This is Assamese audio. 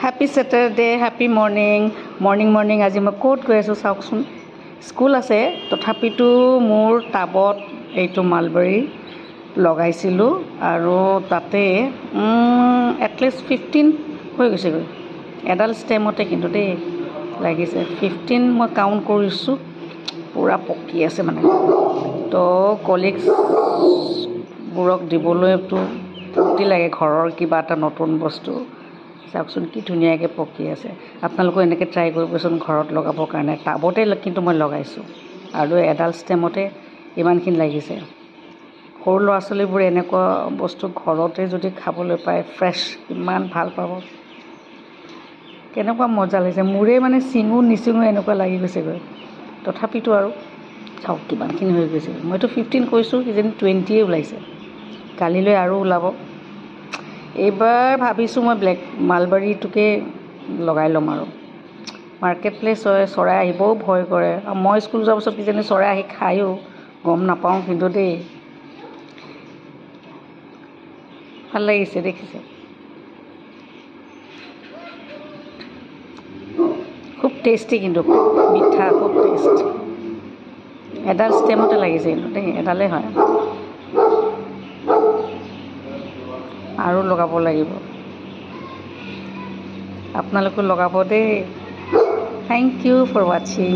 Happy Saturday, happy morning. আজি মই ক'ত গৈ আছোঁ চাওকচোন। স্কুল আছে তথাপিতো মোৰ টাবত এইটো মালবেৰী লগাইছিলোঁ আৰু তাতে এটলিষ্ট 15 হৈ গৈছেগৈ এডাল ষ্টেমতে কিন্তু দেই লাগিছে 15 মই কাউণ্ট কৰিছোঁ পূৰা পকি আছে মানে তো কলিগছবোৰক দিবলৈতো ফূৰ্তি লাগে ঘৰৰ কিবা এটা নতুন বস্তু চাওকচোন কি ধুনীয়াকৈ পকি আছে আপোনালোকেও এনেকৈ ট্ৰাই কৰিবচোন ঘৰত লগাবৰ কাৰণে টাবতে কিন্তু মই লগাইছোঁ আৰু এডাল ষ্টেমতে ইমানখিনি লাগিছে সৰু ল'ৰা ছোৱালীবোৰে এনেকুৱা বস্তু ঘৰতে যদি খাবলৈ পায় ফ্ৰেছ ইমান ভাল পাব কেনেকুৱা মজা লাগিছে মোৰে মানে নিচিঙো এনেকুৱা লাগি গৈছেগৈ তথাপিতো আৰু চাওক কিমানখিনি হৈ গৈছে মইতো 15 কৈছোঁ কিজানি 20 ওলাইছে কালিলৈ আৰু ওলাব এইবাৰ ভাবিছোঁ মই ব্লেক মালবেৰীটোকে লগাই ল'ম আৰু মাৰ্কেট প্লেচ হয় চৰাই আহিবও ভয় কৰে আৰু মই স্কুল যোৱাৰ পাছত কিজানি চৰাই আহি খায়ো গম নাপাওঁ কিন্তু দেই ভাল লাগিছে দেখিছে খুব টেষ্টি কিন্তু মিঠা খুব টেষ্ট এডাল ষ্টেমতে লাগিছে কিন্তু দেই এডালেই হয় আৰু লগাব লাগিব আপোনালোকেও লগাব দেই থেংক ইউ ফৰ ৱাচিং